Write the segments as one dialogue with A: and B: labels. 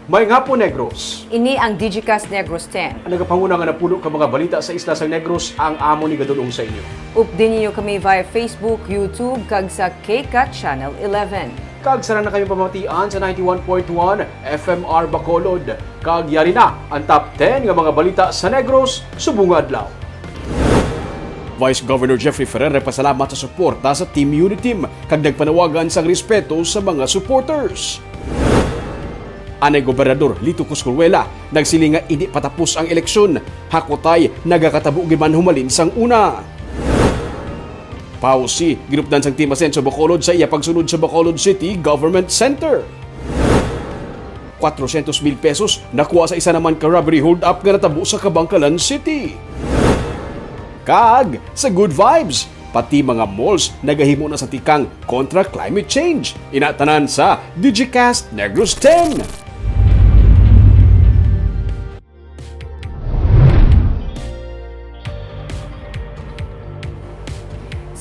A: May nga po Negros.
B: Ini ang Digicast Negros 10.
A: Ang nagapanguna nga napuno ka mga balita sa isla sa Negros ang amo ni Gadulong sa inyo.
B: Update niyo kami via Facebook, YouTube, kag sa KCAT Channel 11.
A: Kag sana na kami pamatian sa 91.1 FMR Bacolod. Kag yari na ang top 10 nga mga balita sa Negros subong adlaw. Vice Governor Jeffrey Ferrer pasalamat sa suporta sa Team Uniteam kag nagpanawagan sang respeto sa mga supporters. Anay Gobernador Lito Coscolluela nagsiling nga hindi patapos ang eleksyon, hakotay nagakatabo giman humalin sang una. Pausi, ginupdan sang Team Asenso Bacolod sa iya pagsunod sa Bacolod City Government Center. 400,000 pesos nakuha sa isa naman ka robbery hold-up nga natabo sa Kabangkalan City. Kag, sa good vibes, pati mga malls nagahimo na sa tikang kontra climate change. Inatanan sa Digicast Negros 10.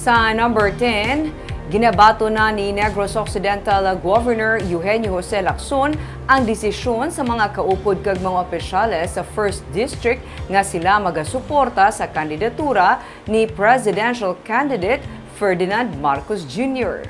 B: Sa number 10, ginabato na ni Negros Occidental Governor Eugenio Jose Lacson ang desisyon sa mga kaupod kag mga opisyales sa 1st District nga sila magasuporta sa kandidatura ni Presidential Candidate Ferdinand Marcos Jr.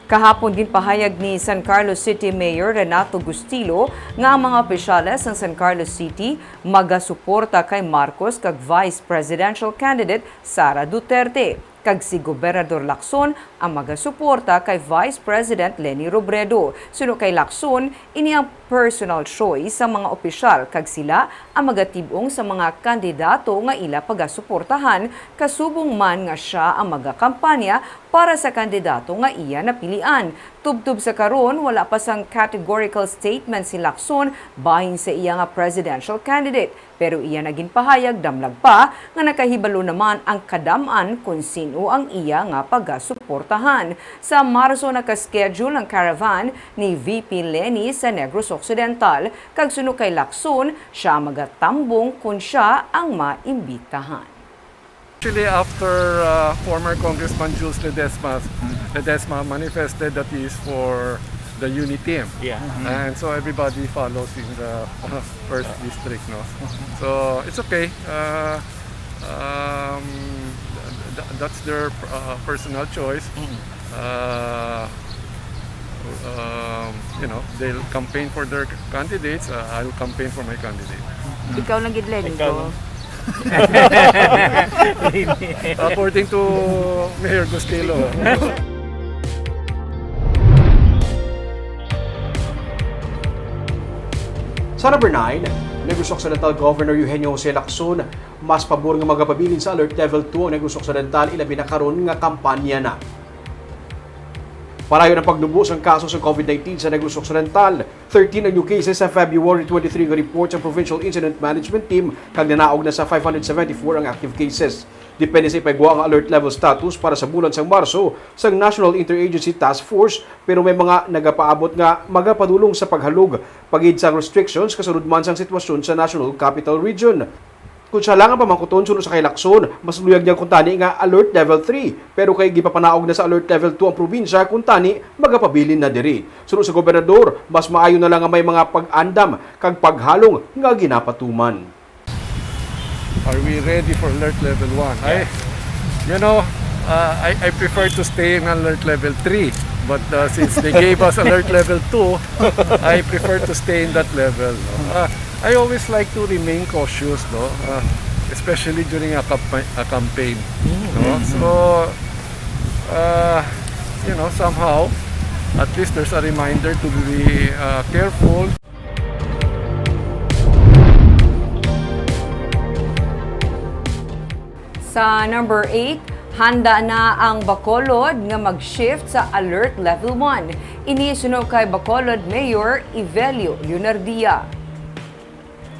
B: Kahapon ginpahayag ni San Carlos City Mayor Renato Gustilo nga ang mga opisyales ng San Carlos City magasuporta kay Marcos kag Vice Presidential Candidate Sara Duterte. Kag si Gobernador Lacson ang magasuporta kay Vice President Leni Robredo. Suno kay Lacson, ini ang personal choice sa mga opisyal kag sila ang magatibong sa mga kandidato nga ila pagasuportahan kasubong man nga siya ang magakampanya para sa kandidato nga iya napilian. Tubtub sa karon, wala pa sang categorical statement si Lacson bahin sa iya nga presidential candidate. Pero iya naging pahayag damlag pa nga nakahibalo naman ang kadaman kung sino ang iya nga pagasuportahan. Sa Marso nakaschedule ang caravan ni VP Leni sa Negros Occidental. Kag suno kay Lacson, siya magatambong kung siya ang maimbitahan.
C: Actually, after former Congressman Jules Ledesma manifested that he is for the Uniteam. Yeah. And so everybody follows in the first district, no? So it's okay. That's their personal choice. They'll campaign for their candidates. I'll campaign for my candidate.
B: Ikaw lang gidlen ko.
C: According to Mayor Gustilo.
A: Sa number 9, Negros Occidental Governor Eugenio Jose Lacson mas pabor nga magapabilin sa Alert Level 2 ang Negros Occidental ilabi na karon nga kampanya na. Parayon ang pagdubo sa kaso sa COVID-19 sa Negros Occidental. 13 ang new cases sa February 23 nga report sa Provincial Incident Management Team kag nanaog na sa 574 ang active cases. Depende sa ipagwa ang alert level status para sa bulan sang Marso sa National Interagency Task Force pero may mga nagapaabot nga magapadulong sa paghalog pagid sang restrictions kasunod man sang sitwasyon sa National Capital Region. Kung siya lang ang pamangkuton sunod sa kay Lacson, mas luyag niyang kuntani nga alert level 3 pero kay gipapanaog na sa alert level 2 ang probinsya kuntani magapabilin na diri. Sunod sa gobernador, mas maayo na lang nga may mga pag-andam kag paghalong nga ginapatuman.
C: Are we ready for alert level 1? I prefer to stay in alert level 3. But since they gave us alert level 2, I prefer to stay in that level. I always like to remain cautious, especially during a campaign. So, somehow, at least there's a reminder to be careful.
B: Sa number 8, handa na ang Bacolod nga mag-shift sa Alert Level 1. Inisunod kay Bacolod Mayor Evelio Leonardia.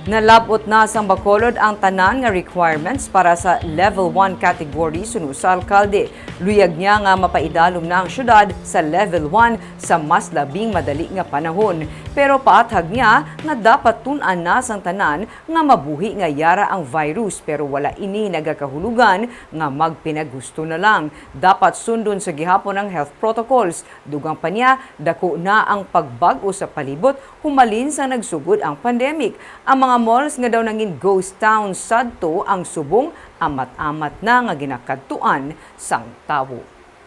B: Nalabot na sang Bacolod ang tanan nga requirements para sa Level 1 category sunod sa alkalde. Luyag niya nga mapaidalom na ang syudad sa Level 1 sa mas labing madali nga panahon. pero paatag niya nga dapat tun-an na sang tanan nga mabuhi nga yara ang virus pero wala ini nagakahulugan nga magpinagusto na lang. Dapat sundon sa gihapon ang health protocols. Dugang pa niya, dako na ang pagbag-o sa palibot humalin sa nagsugod ang pandemic. Ang mga malls nga daw nangin ghost town sadto ang subong amat-amat na nga ginakadtuan sang tawo.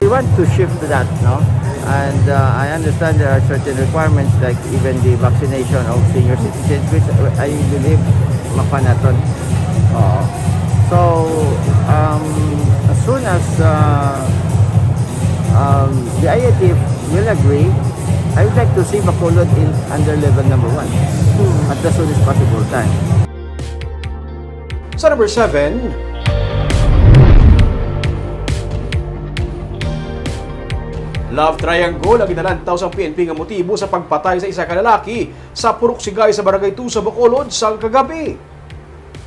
D: We want to shift to that, no? And I understand there are certain requirements like even the vaccination of senior citizens, which I believe mapanaton. So, as soon as the IATF will agree, I would like to see Bacolod in under level number 1 at the soonest possible time.
A: Sa number 7, love triangle ang ginalantaw sa PNP nga motibo sa pagpatay sa isa ka lalaki sa Purok Sigay sa Barangay 2 sa Bacolod sa kagabi.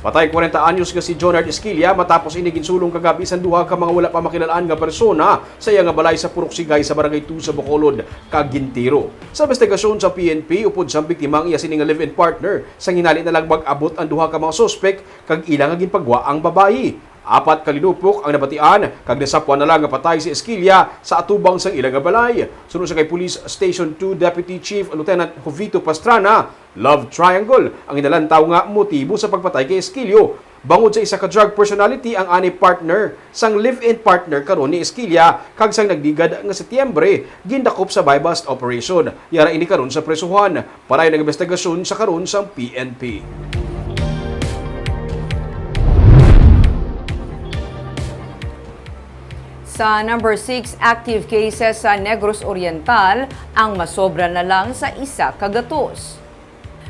A: Patay 40 anyos nga si Jonard Esquilla matapos inigin sulong kagabi sa duha ka mga wala pa makilalaan nga persona sa iya nga balay sa Purok Sigay sa Barangay 2 sa Bacolod kag Gintiro. Sa investigasyon sa PNP upod sa biktima ang iya sining live-in partner sa hinali na lang mag-abot ang duha ka mga suspek kag ilang nga ginpagwa ang babayi. 4 kalinupok ang nabatian kag nasapwan na lang nga patay si Esquilla sa atubang sang ilang nga balay. Sunod sa kay Police Station 2 Deputy Chief Lieutenant Jovito Pastrana, love triangle ang inalantaw nga motibo sa pagpatay kay Esquillo. Bangod sa isa ka drug personality ang ani partner sang live-in partner karon ni Esquilla kag sang nagdigad nga Setyembre gindakop sa buy bust operation. Yara ini karon sa presuhan. Paray ng investigasyon sa karon sang PNP.
B: Sa number 6, active cases sa Negros Oriental ang masobra na lang sa isa kagatos.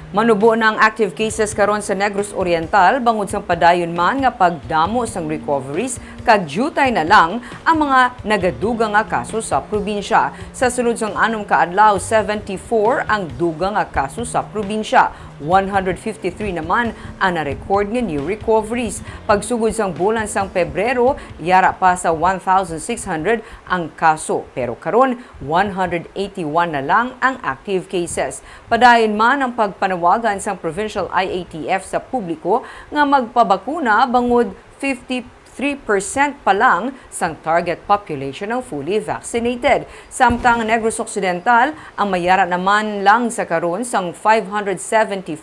B: Manubo na ang active cases karon sa Negros Oriental bangod sang padayon man nga pagdamo sang recoveries kag jutay na lang ang mga nagaduga nga kaso sa probinsya. Sa sulod sang anom ka adlaw, 74 ang duga nga kaso sa probinsya. 153 naman ang na-record nga new recoveries. Pagsugod sang bulan sang Pebrero, yara pa sa 1,600 ang kaso. Pero karon 181 na lang ang active cases. Padayon man ang pagpanawagan sang Provincial IATF sa publiko nga magpabakuna bangod 53% pa lang sang target population ng fully vaccinated. Samtang Negros Occidental, ang mayara naman lang sa karon sang 574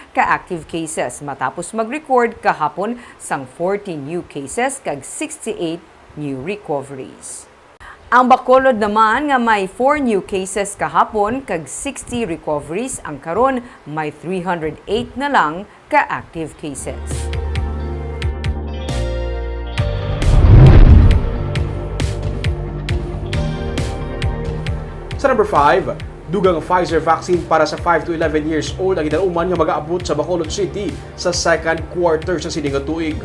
B: ka-active cases matapos mag-record kahapon sang 40 new cases kag 68 new recoveries. Ang Bacolod naman nga may 4 new cases kahapon kag 60 recoveries, ang karon may 308 na lang ka-active cases.
A: Sa number 5, dugang Pfizer vaccine para sa 5 to 11 years old ang gidauman nga mag-aabot sa Bacolod City sa second quarter sa sining nga tuig.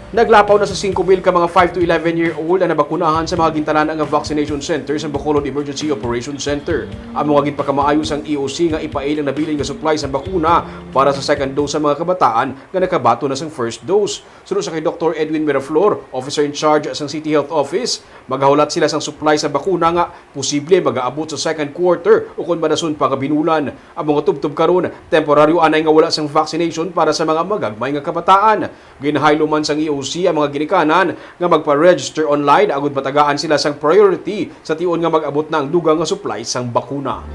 A: Naglapaw na sa 5,000 ka mga 5 to 11-year-old ang nabakunahan sa mga gintanan nga vaccination center sa Bacolod Emergency Operations Center. Ang mga ginpakamaayos ang EOC nga ipail ang nabilin nga supply sa bakuna para sa second dose sa mga kabataan nga nakabato na sa first dose. Sunod sa kay Dr. Edwin Miraflor, officer in charge sa City Health Office, magahulat sila sang supply sa bakuna nga posible mag-aabot sa second quarter o kung madason pa nga binulan. Ang mga tubtob karon, temporaryo anay nga wala sang vaccination para sa mga magagmay nga kabataan. Ginahaylo man sang EOC ang mga ginikanan nga magpa-register online agud matagaan sila sang priority sa tion nga mag-abot na ang dugang nga supply sang bakuna.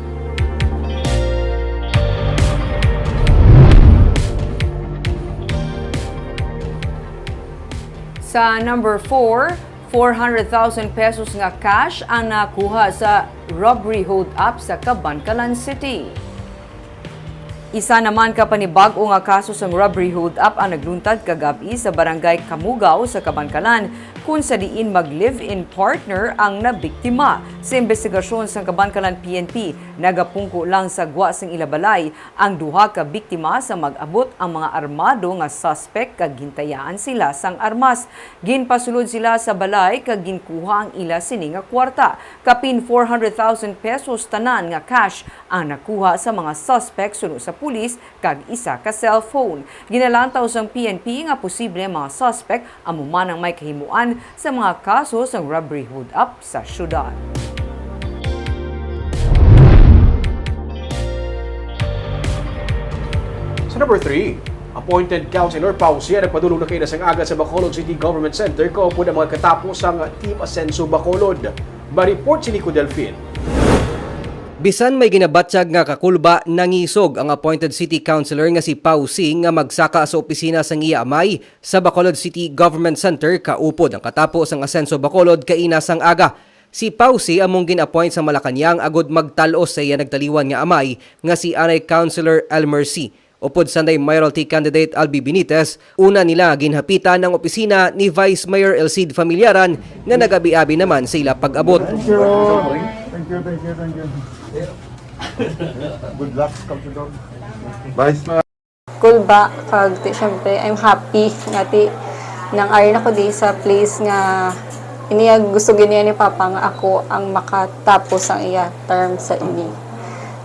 B: Sa number 4, 400,000 pesos nga cash ang nakuha sa robbery hold-up sa Cabancalan City. Isa naman ka panibag-o nga kaso sa robbery hold-up ang nagluntad kagabi sa barangay Kamugaw sa Cabancalan kung sa diin mag-live-in partner ang nabiktima. Sa investigasyon sa Cabancalan PNP, nagapungko lang sa gwa sang ilabalay ang duha ka biktima sa mag-abot ang mga armado nga suspect kag gintayaan sila sang armas. Ginpasulod sila sa balay kag ginkuha ang ila sini nga kwarta. Kapin 400,000 pesos tanan nga cash ang nakuha sa mga suspect sunod sa pulis kag isa ka cellphone. Ginalantaw sang PNP nga posible mga suspect amuman ang may kahimuan sa mga kaso sang robbery hold-up sa syudad.
A: Number 3, appointed Councilor Pausia nagpadulong na kayo sang aga sa Bacolod City Government Center kaupod ang mga katapos ang Team Asenso Bacolod. Ba-report si Nico Delfin.
E: Bisan may ginabatsyag nga kakulba nangisog ang appointed city councilor nga si Pau Si nga magsaka sa opisina sang iya amay sa Bacolod City Government Center kaupod ang katapos ang Asenso Bacolod kaina sang aga. Si Pau Si among gin-appoint sa Malacañang agod magtalos sa iya nagtaliwan nga amay nga si Anay Councilor Elmer C. Upod sanday mayoralty candidate Albi Benitez, una nila ginhapitan ang opisina ni Vice Mayor Elcid Familiaran nga nagabi-abi naman sa ila pag-abot.
F: Thank you. Good luck, Councilor. Vice.
G: Kulba kag ti syempre I'm happy nga ti nang ayon ako di sa place nga iniya gusto giniya ni Papa nga ako ang makatapos ang iya term sa ini.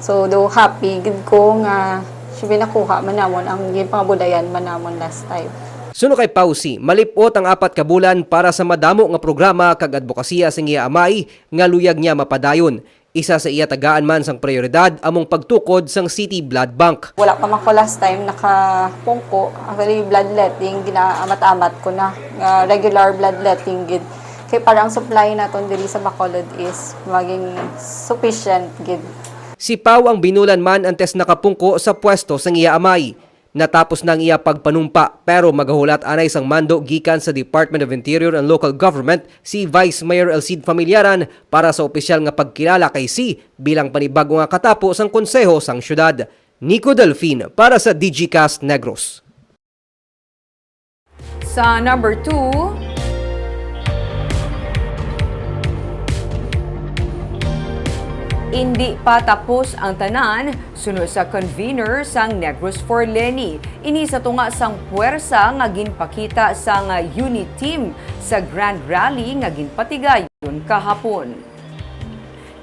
G: So do happy gid ko nga syempre nakuha manamon ang ginpangabudayan manamon last time.
E: Suno kay Pau Si, malipot ang 4 ka bulan para sa madamo nga programa kag advokasya sa iya amay nga luyag niya mapadayon. Isa sa iya tagaan man sang prioridad among pagtukod sang City Blood Bank.
G: Wala pa man ko last time nakapungko actually bloodletting ginaamat-amat ko na regular bloodletting gid. Kay parang supply naton diri sa Bacolod is maging sufficient gid.
E: Si Pau ang binulan man antes nakapungko sa pwesto sang iya amay. Natapos na ang iya pagpanumpa pero magahulat anay sang mando gikan sa Department of Interior and Local Government si Vice Mayor Elcid Familiaran para sa opisyal nga pagkilala kay Si bilang panibago nga katapo sang konseho sang syudad. Nico Delfin para sa DigiCast Negros.
B: Sa number 2, hindi pa tapos ang tanan sunod sa convener sang Negros for Leni. Ini sa tunga sang puwersa nga ginpakita sang unit team sa Grand Rally nga ginpatigayon kahapon.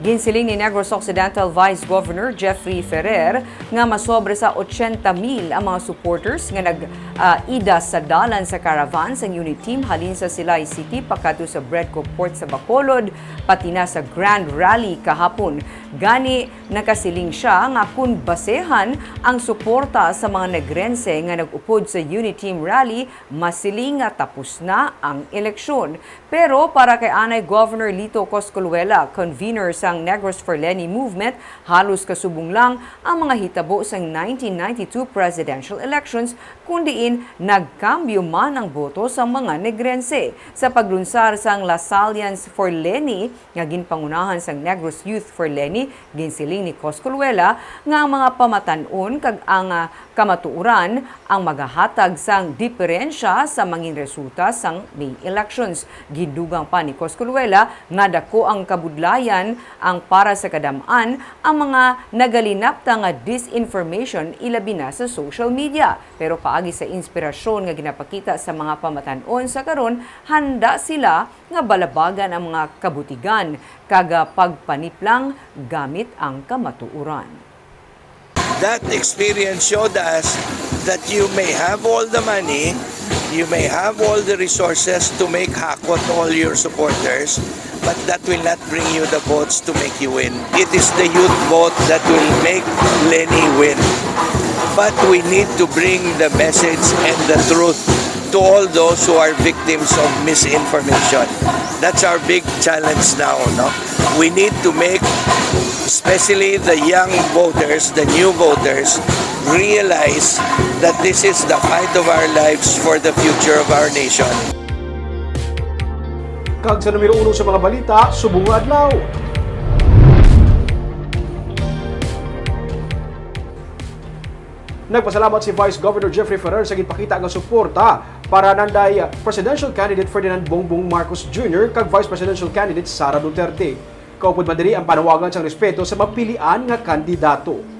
B: Ginsiling ni Negros Occidental Vice Governor Jeffrey Ferrer nga masobre sa 80,000 ang mga supporters nga nag-ida sa dalan sa caravan sa unit team halin sa Silay City pagkadto sa Bredco Port sa Bacolod pati na sa Grand Rally kahapon. Gani nakasiling siya nga kung basehan ang suporta sa mga negrense nga nag-upod sa unit team rally, masiling nga tapos na ang eleksyon. Pero para kay Anay Governor Lito Coscolluela, convener sang Negros for Leni movement, halos kasubong lang ang mga hitabo sa 1992 presidential elections kundiin nagkambyo man ang boto sa mga negrense. Sa paglunsar sang Las Alliance for Leni nga ginpangunahan sang Negros Youth for Leni, ginsiling ni Coscolluela nga ang mga pamatan-on kag ang kamatuuran ang magahatag sang diferensya sa mangin resulta sang May elections. Gidugang pa ni Coscolluela nga dako ang kabudlayan ang para sa kadamaan ang mga nagalinapta nga disinformation ilabi na sa social media. Pero paagi sa inspirasyon nga ginapakita sa mga pamatan-on sa karon, handa sila nga balabagan ang mga kabutigan kaga pagpaniplang gamit ang kamatuuran.
H: That experience showed us that you may have all the money, you may have all the resources to make hakot all your supporters, but that will not bring you the votes to make you win. It is the youth vote that will make Leni win. But we need to bring the message and the truth to all those who are victims of misinformation. That's our big challenge now, no? We need to make, especially the young voters, the new voters, realize that this is the fight of our lives for the future of our nation.
A: Kag sa numero 1 sa mga balita, subong nga adlaw. Nagpasalamat si Vice Governor Jeffrey Ferrer sa ginpakita nga suporta para nanday Presidential Candidate Ferdinand Bongbong Marcos Jr. kag Vice Presidential Candidate Sara Duterte. Kaupod man diri ang panawagan sa respeto sa mapilian nga kandidato.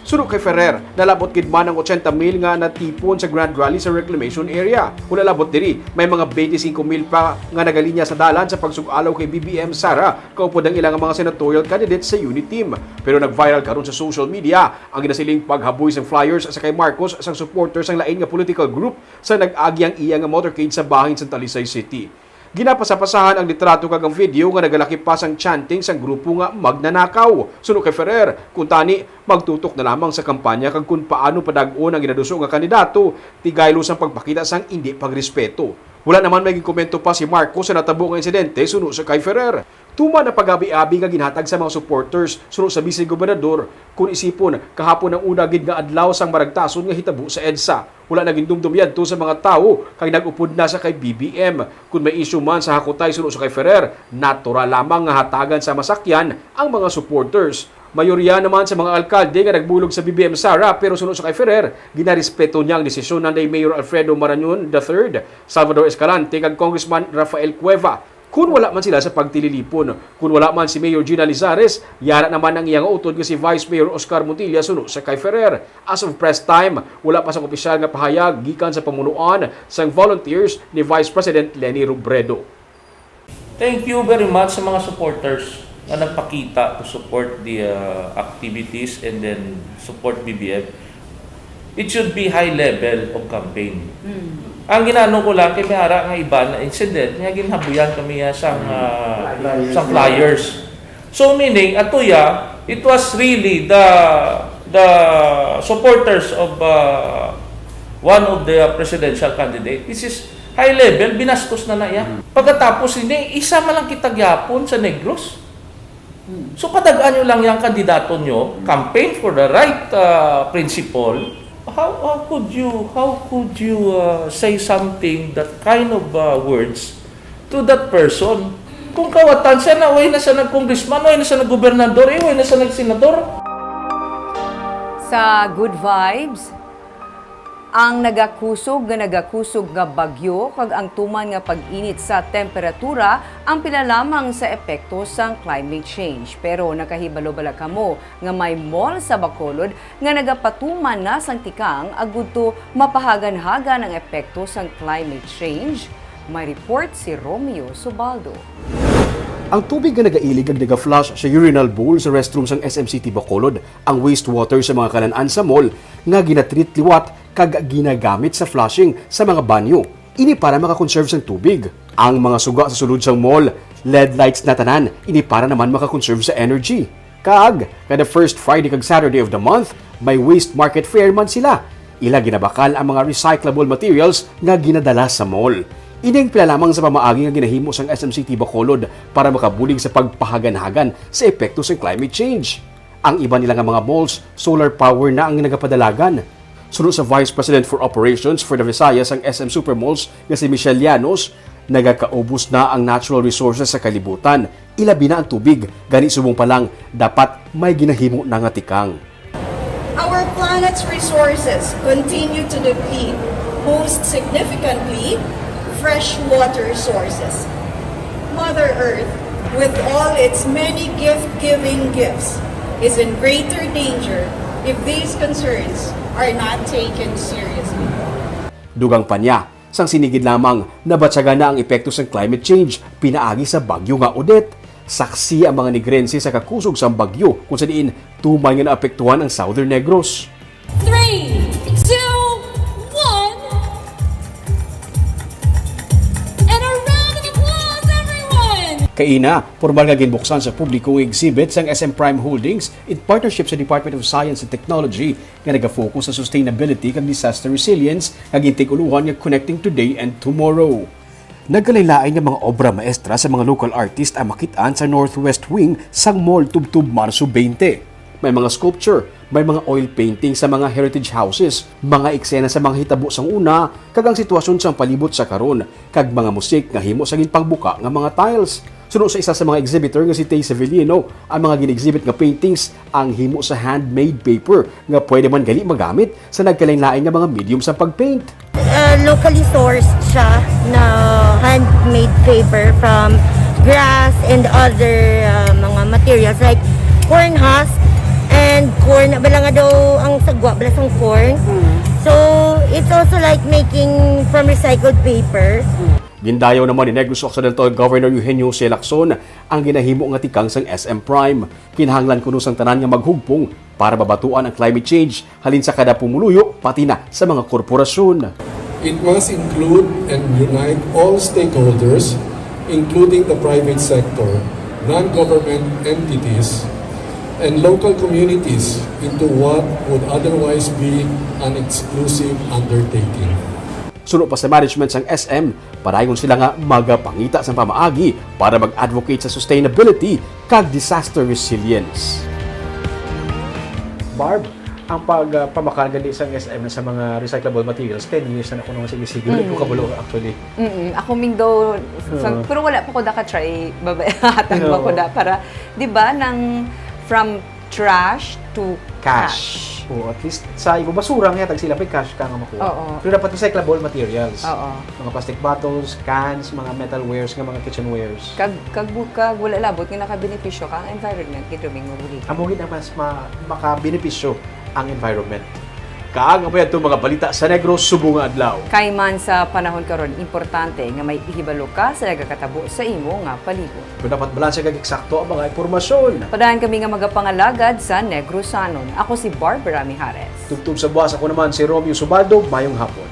A: Sunod kay Ferrer, nalabot gid man ang 80,000 nga natipon sa Grand Rally sa reclamation area. Kung nalabot diri, may mga 25,000 pa nga nagalinya sa dalan sa pagsugalaw kay BBM Sara, kaupod ang ilang mga senatorial candidates sa unit team. Pero nag-viral karon sa social media ang ginasiling paghaboy sa flyers sa kay Marcos sang supporters sang lain nga political group sa nag-agyang iya nga motorcade sa bahin sa Talisay City. Ginapasapasahan ang litrato kag ang video nga nagalaki pa sang chanting sang grupo nga magnanakaw. Suno kay Ferrer, kung tani magtutok na lamang sa kampanya kag kung paano padag-on ang ginaduso nga kandidato, tigaylo sang pagpakita sang hindi pagrespeto. Wala naman may komento pa si Marcos sa natabo nga insidente suno sa kay Ferrer. Tuma na pag-abi-abi nga ginhatag sa mga supporters suno sa vice-gobernador kung isipon kahapon ang una gid nga adlaw sang maragtason nga hitabo sa EDSA. Wala naging dumdum yadto sa mga tao kay nag-upod na sa kay BBM. Kung may issue man sa hakutay suno sa kay Ferrer, natural lamang nga hatagan sa masakyan ang mga supporters. Mayorya naman sa mga alkalde nga nagbulog sa BBM Sara pero sunod sa kay Ferrer, ginarespeto niya ang desisyon ng Mayor Alfredo Marañon III, Salvador Escalante kag Congressman Rafael Cueva. Kung wala man sila sa pagtililipon, kung wala man si Mayor Gina Lizares, yara naman ang iyang utod nga si Vice Mayor Oscar Montilla sunod sa kay Ferrer. As of press time, wala pa sa opisyal nga pahayag gikan sa pamunuan sang volunteers ni Vice President Leni Robredo.
I: Thank you very much sa mga supporters na nagpakita to support the activities and then support BBM. It should be high level of campaign. Ang ginano ko lang kay may ara nga iba na incident nga ginhabuyan kami sang flyers. So meaning atuya, it was really the supporters of one of the presidential candidate. This is high level, binastos na iya. Pagkatapos ini isa man lang kita gyapon sa Negros. So padagaan nyo lang yung kandidato nyo, campaign for the right principle. How could you say something that kind of words to that person? Kung kawatan siya na way na siya nag-congressman, way na siya nag-gobernador, way na siya nag-senador.
B: Sa Good Vibes, ang nagakusog nga bagyo kag ang tuman nga pag-init sa temperatura ang pila lamang sa epekto sang climate change. Pero nakahibalo bala kamo nga may mall sa Bacolod nga nagapatuman na sang tikang agudto mapahagan-hagan ang epekto sang climate change. May report si Romeo Subaldo.
A: Ang tubig nga nagailig ag naga-flush sa urinal bowl sa restroom sang SM City Bacolod, ang wastewater sa mga kanan-an sa mall nga ginatreat liwat kag ginagamit sa flushing sa mga banyo. Ini para makakonserve sang tubig. Ang mga suga sa sulod sang mall, LED lights na tanan, ini para naman makakonserve sa energy. Kag, kada first Friday kag Saturday of the month, may waste market fair man sila. Ila ginabakal ang mga recyclable materials nga ginadala sa mall. Ining pila lamang sa pamaagi nga ginahimo sang SM City Bacolod para makabulig sa pagpahagan-hagan sa epekto sa climate change. Ang iba nila nga mga malls, solar power na ang nagapadalagan. Sunod sa Vice President for Operations for the Visayas ang SM Supermalls nga si Michelle Llanos, nagakaubos na ang natural resources sa kalibutan. Ilabi na ang tubig, gani subong pa lang dapat may ginahimo na nga tikang.
J: Our planet's resources continue to deplete, most significantly freshwater sources. Mother Earth, with all its many gift-giving gifts, is in greater danger if these concerns are not taken seriously.
A: Dugang pa niya, sang sinigid lamang nabatsaga na ang epekto sa climate change pinaagi sa bagyo nga Odette. Saksi ang mga Negrense sa kakusog sa bagyo kung sa diin tumay nga naapektuhan ang Southern Negros.
J: 3, 2, 1.
A: Kaina, formal nga ginbuksan sa publiko exhibit sang SM Prime Holdings in partnership sa Department of Science and Technology nga nagafocus sa sustainability kag disaster resilience nga gintig-uluhan nga connecting today and tomorrow. Nagkalaylain nga mga obra maestra sa mga local artist ang makitaan sa Northwest Wing sang Mall Tubtub Marso 20. May mga sculpture, may mga oil painting sa mga heritage houses, mga eksena sa mga hitabo sang una, kag ang sitwasyon sang palibot sa karon, kag mga musik nga himo sa ginpangbuka nga mga tiles. Sunod sa isa sa mga exhibitor nga si Tay Sevillino, ang mga gin-exhibit nga paintings ang himo sa handmade paper nga pwede man gali magamit sa nagkalain-lain nga mga medium sa pagpaint.
K: Locally sourced siya na handmade paper from grass and other mga materials like corn husk and corn, bala nga daw ang sagwa, bala sang corn. So, it's also like making from recycled paper.
A: Gindayaw naman ni Negros Occidental Governor Eugenio C. Lacson ang ginahimo nga tikang sang SM Prime. Kinahanglan kuno sang tanan nga maghugpong para babatuan ang climate change halin sa kada pumuluyo pati na sa mga korporasyon.
L: It must include and unite all stakeholders
C: including the private sector, non-government entities, and local communities into what would otherwise be an exclusive undertaking.
A: Suno pa sa management sang SM, parayon sila nga magapangita sa pamaagi para mag-advocate sa sustainability kag disaster resilience. Barb, ang pagpamakan gali sa SM sa mga recyclable materials, 10 years na ako nung sige-sige. Ko kabulo actually.
B: Ako ming daw, pero wala pa ko da ka-try, babayatan ba ko da para, di ba, from trash to cash.
A: O, at least sa iba basura nga tag sila pa cash ka nga makuha.
B: Oo.
A: Pero dapat recyclable materials.
B: Oo.
A: Mga plastic bottles, cans, mga metalwares, nga mga kitchenwares.
B: Kag wala labot nga nakabenepisyo ka ang environment kito ming mabuli.
A: Amo gid ang mas makabenepisyo ang environment. Kaag ang payad mga balita sa Negros subong nga adlaw.
B: Kay man sa panahon karon importante nga may ihibalo ka sa nagakatabo sa imo nga palibot.
A: Pero dapat balanse kag eksakto ang mga impormasyon.
B: Padahan kami nga magapangalagad sa Negrosanon. Ako si Barbara Mijares.
A: Tugtog sa buwas ako naman si Romeo Subaldo, mayong hapon.